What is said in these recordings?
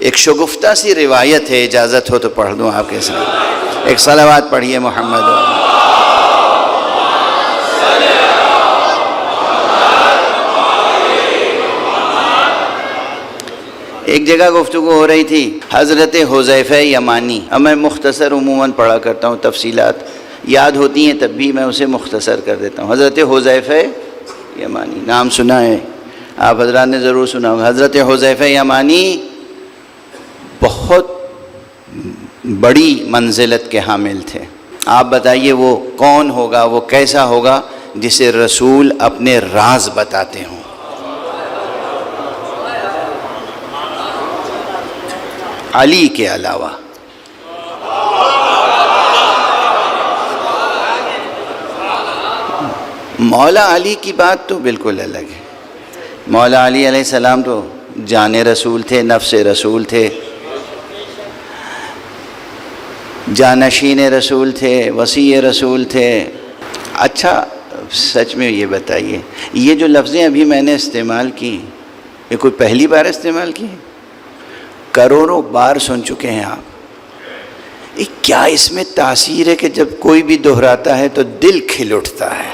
ایک شگفتہ سی روایت ہے، اجازت ہو تو پڑھ دوں آپ کے ساتھ. ایک صلوات پڑھیے محمد. ایک جگہ گفتگو ہو رہی تھی حضرت حذیفہ یمانی. اب میں مختصر عموماً پڑھا کرتا ہوں، تفصیلات یاد ہوتی ہیں تب بھی میں اسے مختصر کر دیتا ہوں. حضرت حذیفہ یمانی نام سنا ہے آپ حضرات نے، ضرور سنا ہوگا. حضرت حذیفہ یمانی بہت بڑی منزلت کے حامل تھے. آپ بتائیے وہ کون ہوگا، وہ کیسا ہوگا جسے رسول اپنے راز بتاتے ہوں. علی کے علاوہ. مولا علی کی بات تو بالکل الگ ہے. مولا علی علیہ السلام تو جان رسول تھے، نفس رسول تھے، جانشین رسول تھے، وصی رسول تھے. اچھا سچ میں یہ بتائیے، یہ جو لفظیں ابھی میں نے استعمال کی یہ کوئی پہلی بار استعمال کی؟ کروڑوں بار سن چکے ہیں آپ. کیا اس میں تاثیر ہے کہ جب کوئی بھی دہراتا ہے تو دل کھل اٹھتا ہے؟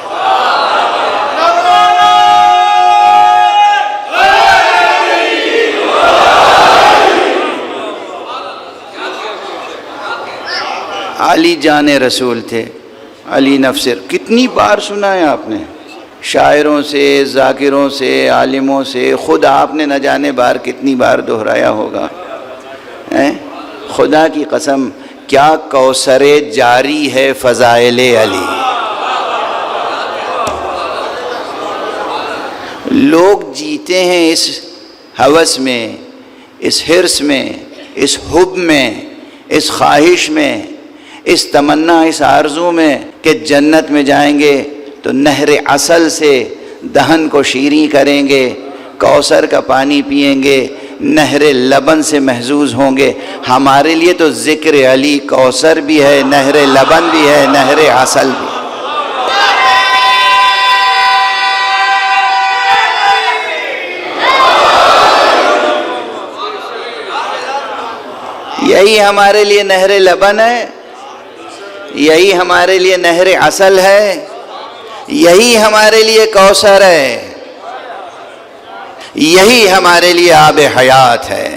علی جان رسول تھے، علی نفس. کتنی بار سنا ہے آپ نے، شاعروں سے، ذاکروں سے، عالموں سے، خود آپ نے نہ جانے بار کتنی بار دہرایا ہوگا. خدا کی قسم کیا کوثر جاری ہے فضائل علی. لوگ جیتے ہیں اس ہوس میں، اس حرص میں، اس حب میں، اس خواہش میں، اس تمنا، اس آرزو میں کہ جنت میں جائیں گے تو نہر عسل سے دہن کو شیریں کریں گے، کوثر کا پانی پئیں گے، نہر لبن سے محظوظ ہوں گے. ہمارے لیے تو ذکر علی کوثر بھی ہے، نہر لبن بھی ہے، نہر عسل بھی. یہی ہمارے لیے نہر لبن ہے، یہی ہمارے لیے نہر عسل ہے، یہی ہمارے لیے کوثر ہے، یہی ہمارے لیے آب حیات ہے.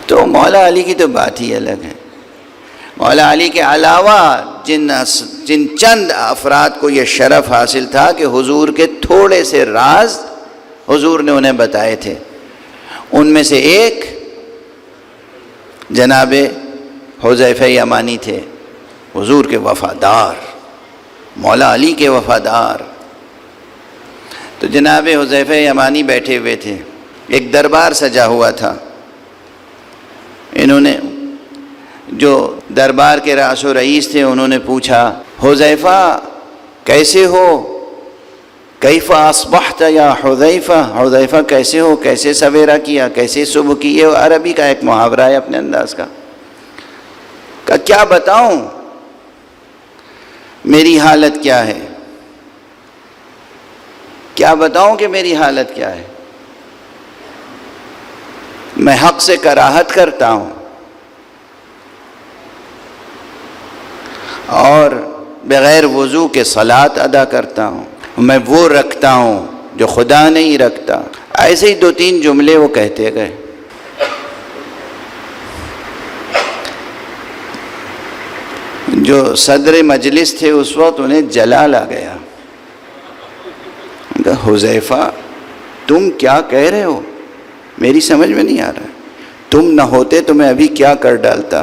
تو مولا علی کی تو بات ہی الگ ہے. مولا علی کے علاوہ جن چند افراد کو یہ شرف حاصل تھا کہ حضور کے تھوڑے سے راز حضور نے انہیں بتائے تھے، ان میں سے ایک جناب حذیفہ یمانی تھے، حضور کے وفادار، مولا علی کے وفادار. تو جناب حذیفہ یمانی بیٹھے ہوئے تھے، ایک دربار سجا ہوا تھا. انہوں نے جو دربار کے رأس و رئیس تھے انہوں نے پوچھا، حذیفہ کیسے ہو؟ کیف اصبحت یا حذیفہ؟ حذیفہ کیسے ہو، کیسے سویرا کیا، کیسے صبح کی؟ یہ عربی کا ایک محاورہ ہے اپنے انداز کا. کہ کیا بتاؤں میری حالت کیا ہے، کیا بتاؤں کہ میری حالت کیا ہے. میں حق سے کراہت کرتا ہوں اور بغیر وضو کے صلاۃ ادا کرتا ہوں. میں وہ رکھتا ہوں جو خدا نہیں رکھتا. ایسے ہی 2-3 جملے وہ کہتے گئے. جو صدر مجلس تھے اس وقت انہیں جلال آ گیا. حذیفہ تم کیا کہہ رہے ہو، میری سمجھ میں نہیں آ رہا. تم نہ ہوتے تو میں ابھی کیا کر ڈالتا.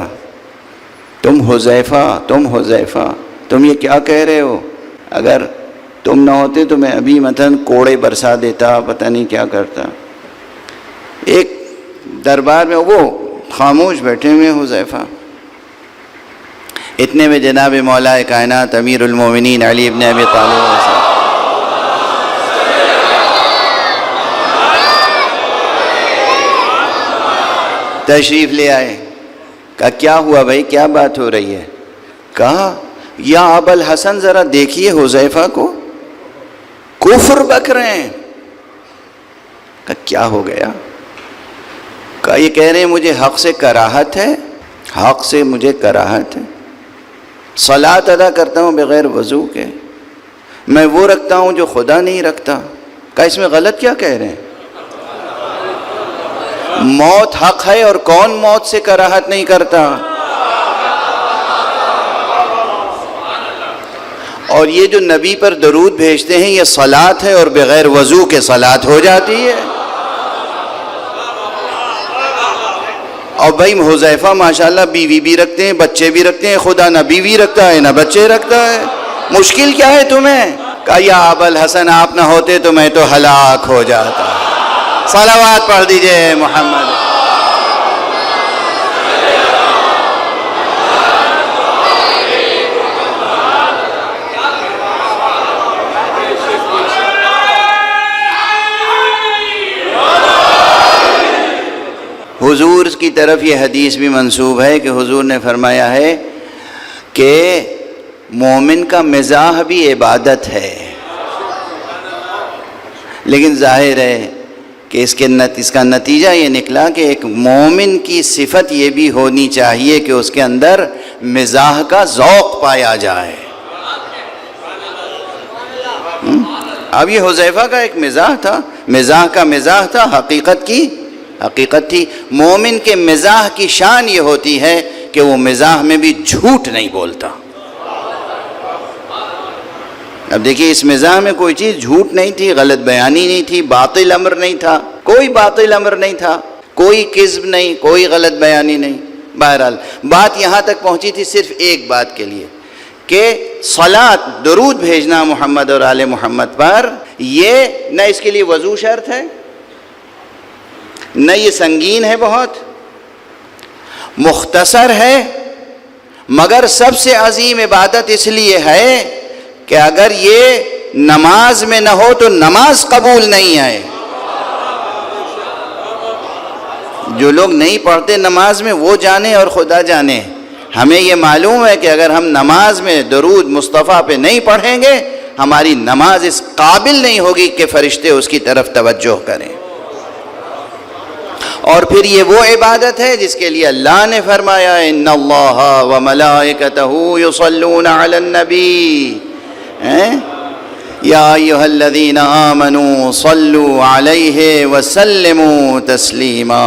تم حذیفہ، تم حذیفہ، تم یہ کیا کہہ رہے ہو. اگر تم نہ ہوتے تو میں ابھی مثلا کوڑے برسا دیتا، پتہ نہیں کیا کرتا. ایک دربار میں وہ خاموش بیٹھے ہوئے حذیفہ. اتنے میں جناب مولا کائنات امیر المومنین علی ابن ابی طالب تشریف لے آئے. کہا کیا ہوا بھائی، کیا بات ہو رہی ہے؟ کہا یا ابا الحسن ذرا دیکھیے حذیفہ کو، کفر بک رہے ہیں. کہا کیا ہو گیا؟ کہا یہ کہہ رہے ہیں مجھے حق سے کراہت ہے، حق سے مجھے کراہت ہے، صلاۃ ادا کرتا ہوں بغیر وضو کے، میں وہ رکھتا ہوں جو خدا نہیں رکھتا۔ کہا اس میں غلط کیا کہہ رہے ہیں؟ موت حق ہے اور کون موت سے کراہت نہیں کرتا؟ اور یہ جو نبی پر درود بھیجتے ہیں یہ صلاۃ ہے اور بغیر وضو کے صلاۃ ہو جاتی ہے۔ اور بھائی حذیفہ ماشاءاللہ بیوی بھی رکھتے ہیں، بچے بھی رکھتے ہیں، خدا نہ بیوی رکھتا ہے نہ بچے رکھتا ہے، مشکل کیا ہے تمہیں؟ کہا یا ابا الحسن آپ نہ ہوتے تو میں تو ہلاک ہو جاتا۔ صلوات پڑھ دیجئے محمد۔ حضور کی طرف یہ حدیث بھی منسوب ہے کہ حضور نے فرمایا ہے کہ مومن کا مزاح بھی عبادت ہے، لیکن ظاہر ہے کہ اس کا نتیجہ یہ نکلا کہ ایک مومن کی صفت یہ بھی ہونی چاہیے کہ اس کے اندر مزاح کا ذوق پایا جائے۔ اب یہ حذیفہ کا ایک مزاح تھا، مزاح کا مزاح تھا، حقیقت کی حقیقت تھی۔ مومن کے مزاح کی شان یہ ہوتی ہے کہ وہ مزاح میں بھی جھوٹ نہیں بولتا۔ اب دیکھیے اس مزاح میں کوئی چیز جھوٹ نہیں تھی، غلط بیانی نہیں تھی، باطل امر نہیں تھا، کوئی باطل امر نہیں تھا، کوئی کذب نہیں، کوئی غلط بیانی نہیں۔ بہرحال بات یہاں تک پہنچی تھی صرف ایک بات کے لیے کہ صلاۃ درود بھیجنا محمد اور آل محمد پر، یہ نہ اس کے لیے وضو شرط ہے، نہ یہ سنگین ہے، بہت مختصر ہے، مگر سب سے عظیم عبادت اس لیے ہے کہ اگر یہ نماز میں نہ ہو تو نماز قبول نہیں ہے۔ جو لوگ نہیں پڑھتے نماز میں وہ جانے اور خدا جانے، ہمیں یہ معلوم ہے کہ اگر ہم نماز میں درود مصطفیٰ پہ نہیں پڑھیں گے ہماری نماز اس قابل نہیں ہوگی کہ فرشتے اس کی طرف توجہ کریں۔ اور پھر یہ وہ عبادت ہے جس کے لیے اللہ نے فرمایا ان اللہ وملائکتہ یصلون علی النبی یا ایھا الذین آمنوا صلوا علیہ وسلموا تسلیما۔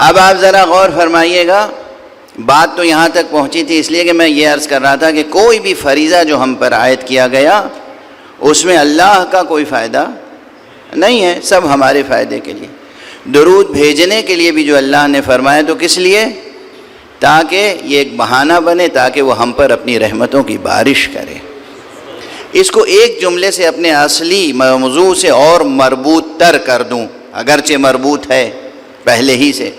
اب آپ ذرا غور فرمائیے گا، بات تو یہاں تک پہنچی تھی اس لیے کہ میں یہ عرض کر رہا تھا کہ کوئی بھی فریضہ جو ہم پر عائد کیا گیا اس میں اللہ کا کوئی فائدہ نہیں ہے، سب ہمارے فائدے کے لیے۔ درود بھیجنے کے لیے بھی جو اللہ نے فرمایا تو کس لیے؟ تاکہ یہ ایک بہانہ بنے، تاکہ وہ ہم پر اپنی رحمتوں کی بارش کرے۔ اس کو ایک جملے سے اپنے اصلی موضوع سے اور مربوط تر کر دوں، اگرچہ مربوط ہے پہلے ہی سے۔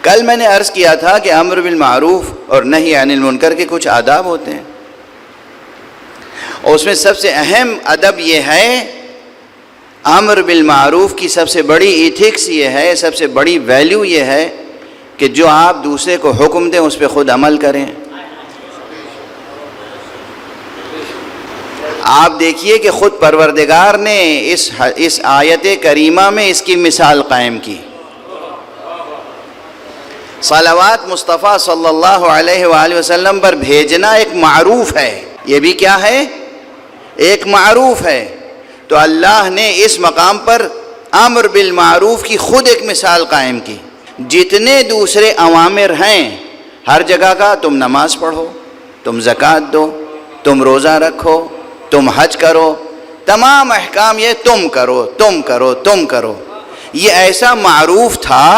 کل میں نے عرض کیا تھا کہ امر بالمعروف اور نہی عن المنکر کے کچھ آداب ہوتے ہیں، اور اس میں سب سے اہم ادب یہ ہے، امر بالمعروف کی سب سے بڑی ایتھکس یہ ہے، سب سے بڑی ویلیو یہ ہے کہ جو آپ دوسرے کو حکم دیں اس پہ خود عمل کریں۔ آپ دیکھیے کہ خود پروردگار نے اس آیت کریمہ میں اس کی مثال قائم کی۔ صلوات مصطفیٰ صلی اللہ علیہ وآلہ وسلم پر بھیجنا ایک معروف ہے، یہ بھی کیا ہے؟ ایک معروف ہے۔ تو اللہ نے اس مقام پر امر بالمعروف کی خود ایک مثال قائم کی۔ جتنے دوسرے اوامر ہیں ہر جگہ کا، تم نماز پڑھو، تم زکوٰۃ دو، تم روزہ رکھو، تم حج کرو، تمام احکام یہ تم کرو تم کرو تم کرو، یہ ایسا معروف تھا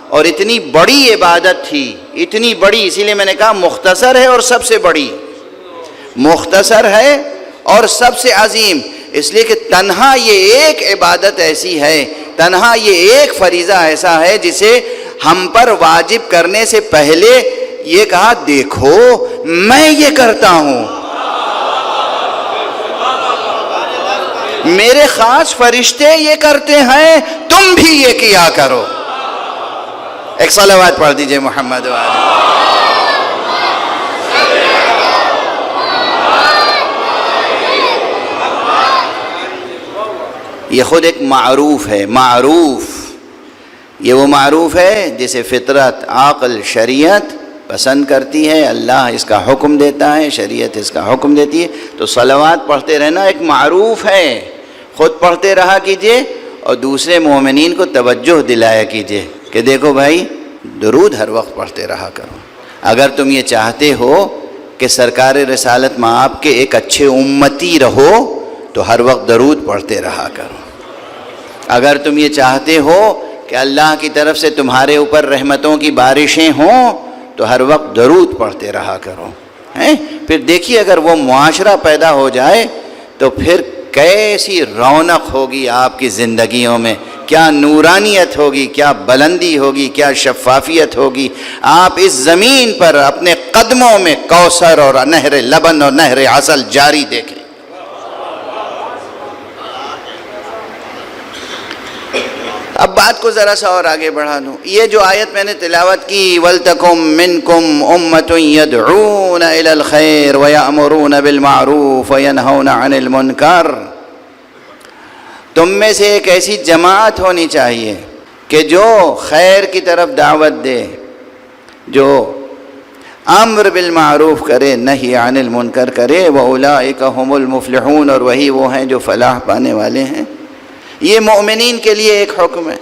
اور اتنی بڑی عبادت تھی، اتنی بڑی، اسی لیے میں نے کہا مختصر ہے اور سب سے بڑی، مختصر ہے اور سب سے عظیم، اس لیے کہ تنہا یہ ایک عبادت ایسی ہے، تنہا یہ ایک فریضہ ایسا ہے جسے ہم پر واجب کرنے سے پہلے یہ کہا دیکھو میں یہ کرتا ہوں، میرے خاص فرشتے یہ کرتے ہیں، تم بھی یہ کیا کرو۔ ایک صلوات پڑھ دیجئے محمد وعلی۔ یہ خود ایک معروف ہے، معروف، یہ وہ معروف ہے جسے فطرت، عقل، شریعت پسند کرتی ہے، اللہ اس کا حکم دیتا ہے، شریعت اس کا حکم دیتی ہے۔ تو صلوات پڑھتے رہنا ایک معروف ہے، خود پڑھتے رہا کیجئے اور دوسرے مومنین کو توجہ دلایا کیجئے کہ دیکھو بھائی درود ہر وقت پڑھتے رہا کرو۔ اگر تم یہ چاہتے ہو کہ سرکار رسالت میں آپ کے ایک اچھے امتی رہو تو ہر وقت درود پڑھتے رہا کرو۔ اگر تم یہ چاہتے ہو کہ اللہ کی طرف سے تمہارے اوپر رحمتوں کی بارشیں ہوں تو ہر وقت درود پڑھتے رہا کرو۔ پھر دیکھیے اگر وہ معاشرہ پیدا ہو جائے تو پھر کیسی رونق ہوگی آپ کی زندگیوں میں، کیا نورانیت ہوگی، کیا بلندی ہوگی، کیا شفافیت ہوگی۔ آپ اس زمین پر اپنے قدموں میں کوثر اور نہر لبن اور نہر عسل جاری دیکھیں۔ اب بات کو ذرا سا اور آگے بڑھا دوں۔ یہ جو آیت میں نے تلاوت کی وَلْتَكُمْ مِنْكُمْ أُمَّةٌ يَدْعُونَ إِلَى الْخَيْرِ وَيَأْمُرُونَ بِالْمَعْرُوفِ وَيَنْهَوْنَ عَنِ الْمُنْكَرِ، تم میں سے ایک ایسی جماعت ہونی چاہیے کہ جو خیر کی طرف دعوت دے، جو امر بالمعروف کرے، نہی عن المنکر کرے، وَأُولَئِكَ هُمُ الْمُفْلِحُونَ، اور وہی وہ ہیں جو فلاح پانے والے ہیں۔ یہ مومنین کے لیے ایک حکم ہے۔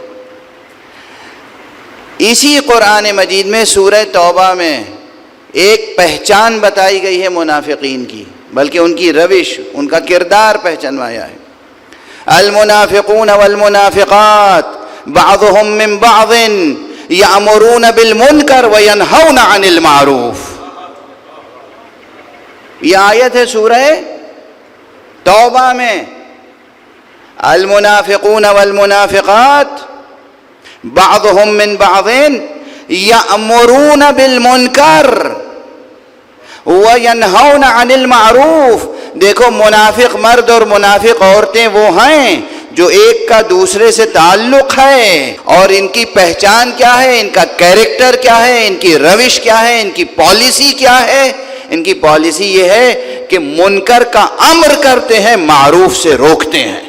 اسی قرآن مجید میں سورہ توبہ میں ایک پہچان بتائی گئی ہے منافقین کی، بلکہ ان کی روش، ان کا کردار پہچانوایا ہے۔ المنافقون والمنافقات بعضهم من بعض یأمرون بالمنکر وینہون عن المعروف۔ یہ آیت ہے سورہ توبہ میں، المنافقون والمنافقات بعضهم من بعض یأمرون بالمنکر وینہون عن المعروف۔ دیکھو منافق مرد اور منافق عورتیں وہ ہیں جو ایک کا دوسرے سے تعلق ہے، اور ان کی پہچان کیا ہے، ان کا کیریکٹر کیا ہے، ان کی روش کیا ہے، ان کی پالیسی کیا ہے۔ ان کی پالیسی یہ ہے کہ منکر کا امر کرتے ہیں، معروف سے روکتے ہیں۔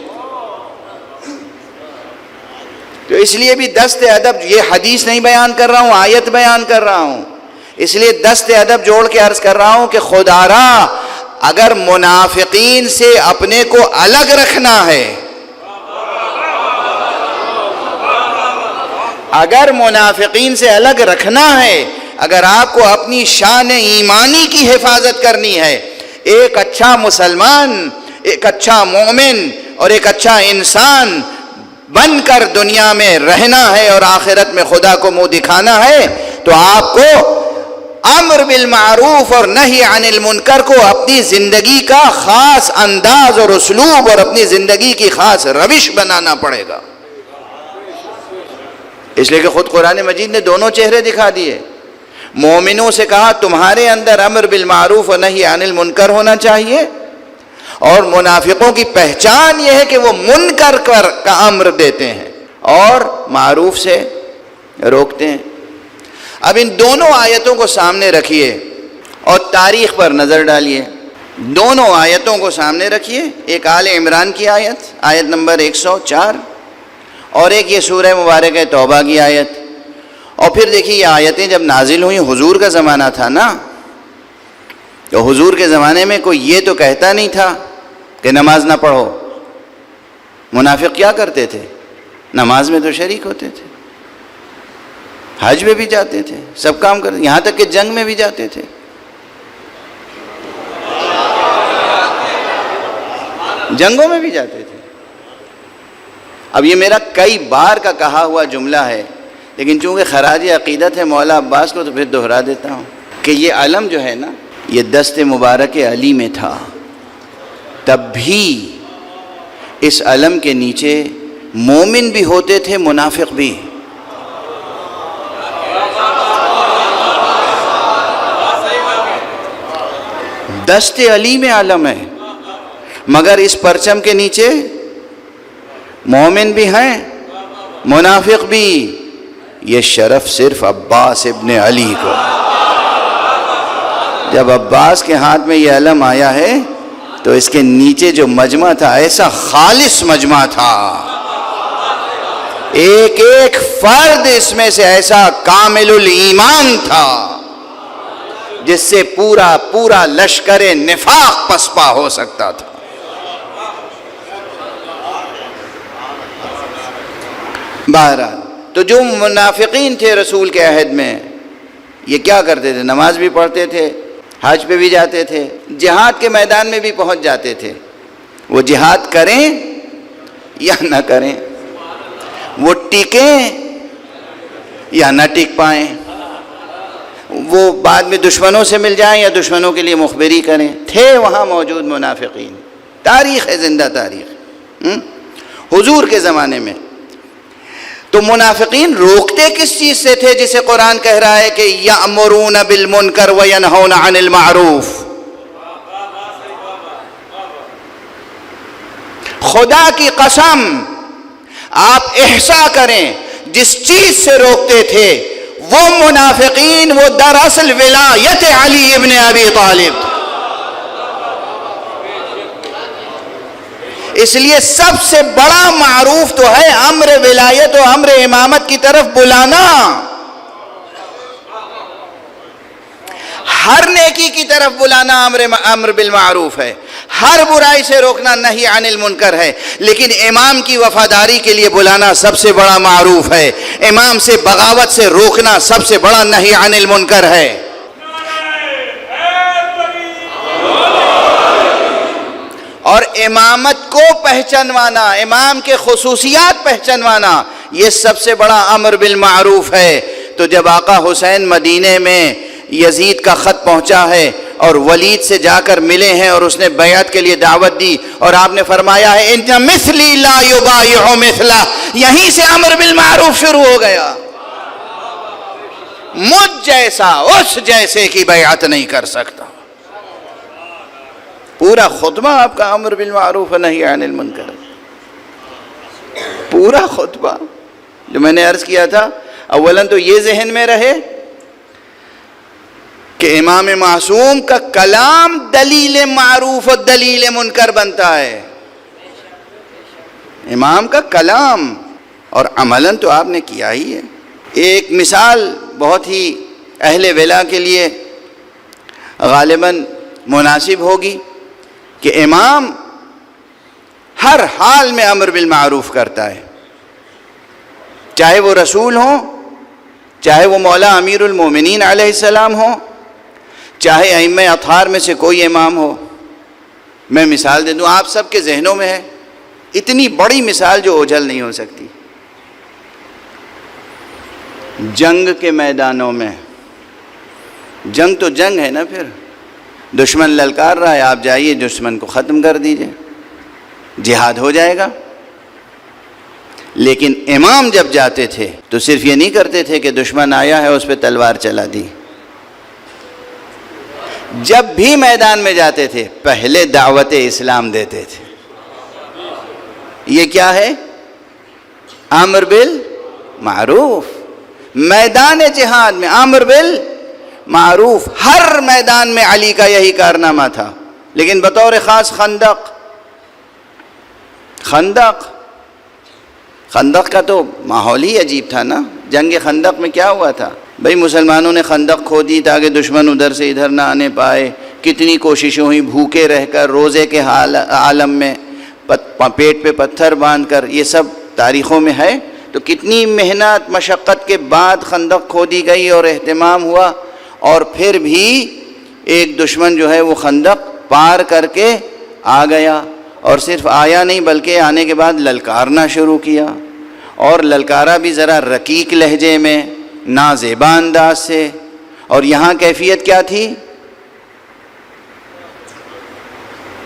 تو اس لیے بھی دست ادب، یہ حدیث نہیں بیان کر رہا ہوں، آیت بیان کر رہا ہوں، اس لیے دست ادب جوڑ کے عرض کر رہا ہوں کہ خدا را اگر منافقین سے اپنے کو الگ رکھنا ہے، اگر منافقین سے الگ رکھنا ہے، اگر آپ کو اپنی شان ایمانی کی حفاظت کرنی ہے، ایک اچھا مسلمان، ایک اچھا مومن اور ایک اچھا انسان بن کر دنیا میں رہنا ہے اور آخرت میں خدا کو منہ دکھانا ہے، تو آپ کو امر بالمعروف اور نہی عن المنکر کو اپنی زندگی کا خاص انداز اور اسلوب اور اپنی زندگی کی خاص روش بنانا پڑے گا۔ اس لیے کہ خود قرآن مجید نے دونوں چہرے دکھا دیے۔ مومنوں سے کہا تمہارے اندر امر بالمعروف اور نہی عن المنکر ہونا چاہیے، اور منافقوں کی پہچان یہ ہے کہ وہ منکر کا امر دیتے ہیں اور معروف سے روکتے ہیں۔ اب ان دونوں آیتوں کو سامنے رکھیے اور تاریخ پر نظر ڈالیے۔ دونوں آیتوں کو سامنے رکھیے، ایک آل عمران کی آیت نمبر 104، اور ایک یہ سورہ مبارکہ توبہ کی آیت۔ اور پھر دیکھیے یہ آیتیں جب نازل ہوئیں، حضور کا زمانہ تھا نا، تو حضور کے زمانے میں کوئی یہ تو کہتا نہیں تھا کہ نماز نہ پڑھو۔ منافق کیا کرتے تھے؟ نماز میں تو شریک ہوتے تھے، حج میں بھی جاتے تھے، سب کام کرتے، یہاں تک کہ جنگ میں بھی جاتے تھے۔ جنگوں میں بھی جاتے تھے۔ اب یہ میرا کئی بار کا کہا ہوا جملہ ہے، لیکن چونکہ خراج عقیدت ہے مولا عباس کو، تو پھر دہرا دیتا ہوں کہ یہ علم جو ہے نا، یہ دست مبارک علی میں تھا۔ تب بھی اس علم کے نیچے مومن بھی ہوتے تھے، منافق بھی۔ دست علی میں علم ہے، مگر اس پرچم کے نیچے مومن بھی ہیں، منافق بھی۔ یہ شرف صرف عباس ابن علی کو۔ جب عباس کے ہاتھ میں یہ علم آیا ہے تو اس کے نیچے جو مجمع تھا ایسا خالص مجمع تھا، ایک ایک فرد اس میں سے ایسا کامل الایمان تھا جس سے پورا پورا لشکر نفاق پسپا ہو سکتا تھا۔ بہرحال تو جو منافقین تھے رسول کے عہد میں، یہ کیا کرتے تھے؟ نماز بھی پڑھتے تھے، حج پہ بھی جاتے تھے، جہاد کے میدان میں بھی پہنچ جاتے تھے۔ وہ جہاد کریں یا نہ کریں، وہ ٹکیں یا نہ ٹک پائیں، وہ بعد میں دشمنوں سے مل جائیں یا دشمنوں کے لیے مخبری کریں، تھے وہاں موجود منافقین۔ تاریخ ہے، زندہ تاریخ، حضور کے زمانے میں۔ تو منافقین روکتے کس چیز سے تھے جسے قرآن کہہ رہا ہے کہ یأمرون بالمنکر وینہون عن المعروف؟ خدا کی قسم آپ احصا کریں، جس چیز سے روکتے تھے وہ منافقین وہ دراصل ولایت علی ابن ابی طالب تھے۔ اس لیے سب سے بڑا معروف تو ہے امر ولایت و امر امامت کی طرف بلانا، ہر نیکی کی طرف بلانا امر بالمعروف ہے، ہر برائی سے روکنا نہی عن المنکر ہے، لیکن امام کی وفاداری کے لیے بلانا سب سے بڑا معروف ہے، امام سے بغاوت سے روکنا سب سے بڑا نہی عن المنکر ہے۔ اور امامت کو پہچانوانا، امام کے خصوصیات پہچانوانا، یہ سب سے بڑا امر بالمعروف ہے۔ تو جب آقا حسین مدینے میں یزید کا خط پہنچا ہے اور ولید سے جا کر ملے ہیں اور اس نے بیعت کے لیے دعوت دی اور آپ نے فرمایا ہے ان مثلی لا یبایع مثلہ، یہیں سے امر بالمعروف شروع ہو گیا۔ مجھ جیسا اس جیسے کی بیعت نہیں کر سکتا۔ پورا خطبہ آپ کا امر بالمعروف و نہی عن المنکر، پورا خطبہ جو میں نے عرض کیا تھا۔ اولاً تو یہ ذہن میں رہے کہ امام معصوم کا کلام دلیل معروف و دلیل منکر بنتا ہے، امام کا کلام، اور عملاً تو آپ نے کیا ہی ہے۔ ایک مثال بہت ہی اہل ولا کے لیے غالباً مناسب ہوگی کہ امام ہر حال میں امر بالمعروف کرتا ہے، چاہے وہ رسول ہوں، چاہے وہ مولا امیر المومنین علیہ السلام ہوں، چاہے ائمہ اطہار میں سے کوئی امام ہو۔ میں مثال دے دوں، آپ سب کے ذہنوں میں ہے، اتنی بڑی مثال جو اوجھل نہیں ہو سکتی۔ جنگ کے میدانوں میں، جنگ تو جنگ ہے نا، پھر دشمن للکار رہا ہے، آپ جائیے دشمن کو ختم کر دیجئے، جہاد ہو جائے گا۔ لیکن امام جب جاتے تھے تو صرف یہ نہیں کرتے تھے کہ دشمن آیا ہے اس پہ تلوار چلا دی، جب بھی میدان میں جاتے تھے پہلے دعوت اسلام دیتے تھے۔ یہ کیا ہے؟ امر بالمعروف، میدان جہاد میں امر بالمعروف۔ ہر میدان میں علی کا یہی کارنامہ تھا، لیکن بطور خاص خندق کا تو ماحول ہی عجیب تھا نا۔ جنگ خندق میں کیا ہوا تھا؟ بھئی مسلمانوں نے خندق کھودی تاکہ دشمن ادھر سے ادھر نہ آنے پائے، کتنی کوششیں ہوئی، بھوکے رہ کر، روزے کے عالم میں پیٹ پہ پتھر باندھ کر، یہ سب تاریخوں میں ہے۔ تو کتنی محنت مشقت کے بعد خندق کھودی گئی اور اہتمام ہوا، اور پھر بھی ایک دشمن جو ہے وہ خندق پار کر کے آ گیا، اور صرف آیا نہیں بلکہ آنے کے بعد للکارنا شروع کیا، اور للکارا بھی ذرا رقیق لہجے میں، نازیبا انداز سے۔ اور یہاں کیفیت کیا تھی؟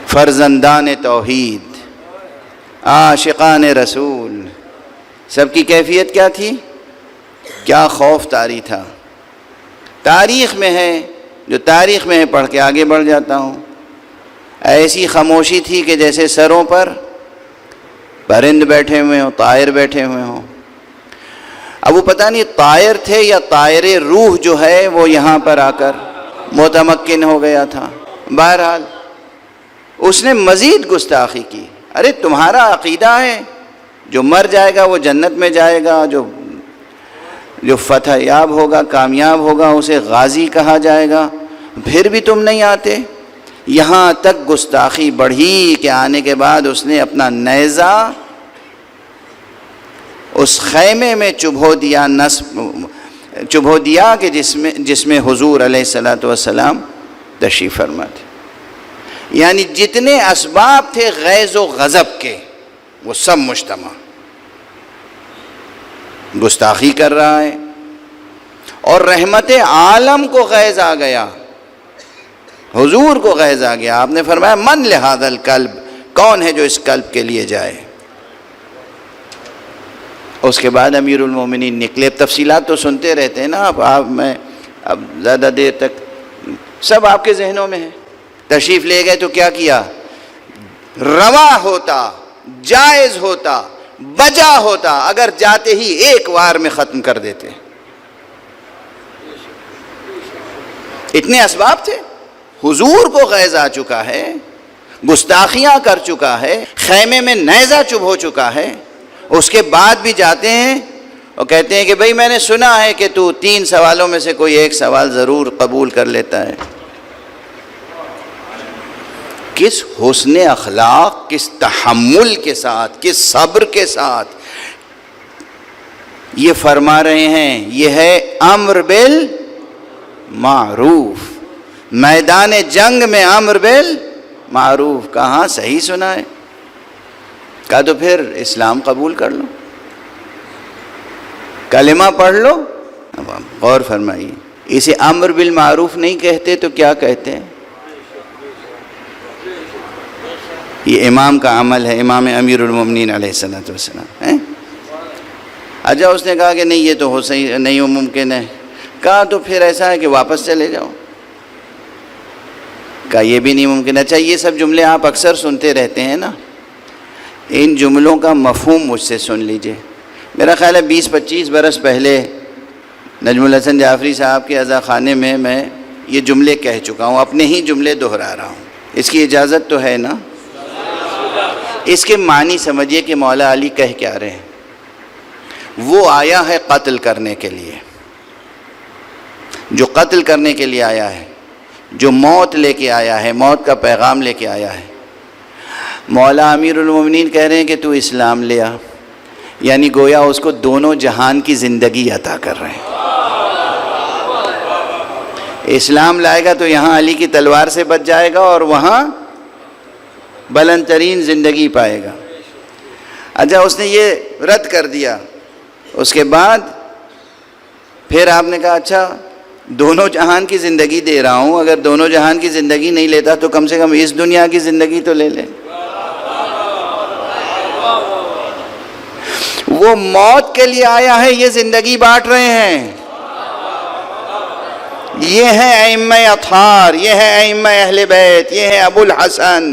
فرزندان توحید، عاشقان رسول، سب کی کیفیت کیا تھی؟ کیا خوف طاری تھا۔ تاریخ میں ہے، جو تاریخ میں ہے پڑھ کے آگے بڑھ جاتا ہوں، ایسی خاموشی تھی کہ جیسے سروں پر پرند بیٹھے ہوئے ہوں، طائر بیٹھے ہوئے ہوں۔ اب وہ پتہ نہیں طائر تھے یا طائر روح جو ہے وہ یہاں پر آ کر متمکن ہو گیا تھا۔ بہرحال اس نے مزید گستاخی کی۔ ارے تمہارا عقیدہ ہے جو مر جائے گا وہ جنت میں جائے گا، جو فتح یاب ہوگا، کامیاب ہوگا، اسے غازی کہا جائے گا، پھر بھی تم نہیں آتے۔ یہاں تک گستاخی بڑھی کہ آنے کے بعد اس نے اپنا نیزہ اس خیمے میں چبھو دیا کہ جس میں حضور علیہ الصلوۃ والسلام تشریف فرما تھے۔ یعنی جتنے اسباب تھے غیظ و غضب کے وہ سب مجتمع، گستاخی کر رہا ہے، اور رحمت عالم کو غیظ آ گیا، حضور کو غیظ آ گیا۔ آپ نے فرمایا من لہذا الکلب، کون ہے جو اس کلب کے لیے جائے۔ اس کے بعد امیر المومنین نکلے۔ تفصیلات تو سنتے رہتے ہیں نا میں اب زیادہ دیر تک سب آپ کے ذہنوں میں ہے۔ تشریف لے گئے تو کیا کیا؟ روا ہوتا، جائز ہوتا، بجا ہوتا، اگر جاتے ہی ایک وار میں ختم کر دیتے۔ اتنے اسباب تھے۔ حضور کو غیظ آ چکا ہے، گستاخیاں کر چکا ہے، خیمے میں نیزہ چبھ ہو چکا ہے، اس کے بعد بھی جاتے ہیں اور کہتے ہیں کہ بھئی میں نے سنا ہے کہ تو 3 سوالوں میں سے کوئی ایک سوال ضرور قبول کر لیتا ہے۔ کس حسن اخلاق، کس تحمل کے ساتھ، کس صبر کے ساتھ یہ فرما رہے ہیں۔ یہ ہے امر بالمعروف، میدان جنگ میں امر بالمعروف۔ کہاں صحیح سنا ہے؟ کہا تو پھر اسلام قبول کر لو، کلمہ پڑھ لو۔ اب غور فرمائیے، اسے امر بالمعروف نہیں کہتے تو کیا کہتے ہیں؟ یہ امام کا عمل ہے، امام امیر المومنین علیہ الصلوۃ والسلام۔ اچھا اس نے کہا کہ نہیں یہ تو ہو صحیح نہیں ہو ممکن ہے۔ کہا تو پھر ایسا ہے کہ واپس چلے جاؤ۔ کہا یہ بھی نہیں ممکن۔ اچھا یہ سب جملے آپ اکثر سنتے رہتے ہیں نا، ان جملوں کا مفہوم مجھ سے سن لیجئے۔ میرا خیال ہے 20-25 برس پہلے نجم الحسن جعفری صاحب کے عزا خانے میں یہ جملے کہہ چکا ہوں، اپنے ہی جملے دہرا رہا ہوں۔ اس کی اجازت تو ہے نا؟ اس کے معنی سمجھیے کہ مولا علی کہہ کیا رہے ہیں۔ وہ آیا ہے قتل کرنے کے لیے، جو قتل کرنے کے لیے آیا ہے، جو موت لے کے آیا ہے، موت کا پیغام لے کے آیا ہے۔ مولا امیر المومنین کہہ رہے ہیں کہ تو اسلام لے آ، یعنی گویا اس کو دونوں جہان کی زندگی عطا کر رہے ہیں۔ اسلام لائے گا تو یہاں علی کی تلوار سے بچ جائے گا اور وہاں بلند ترین زندگی پائے گا۔ اچھا اس نے یہ رد کر دیا۔ اس کے بعد پھر آپ نے کہا اچھا دونوں جہان کی زندگی دے رہا ہوں، اگر دونوں جہان کی زندگی نہیں لیتا تو کم سے کم اس دنیا کی زندگی تو لے لے۔ وہ موت کے لیے آیا ہے، یہ زندگی بانٹ رہے ہیں۔ یہ ہے ائمہ اطہار، یہ ہے ائمہ اہل بیت، یہ ہے ابو الحسن،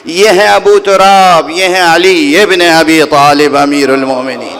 یہ ہے ابو تراب، یہ ہے علی ابن ابی طالب امیر المومنین۔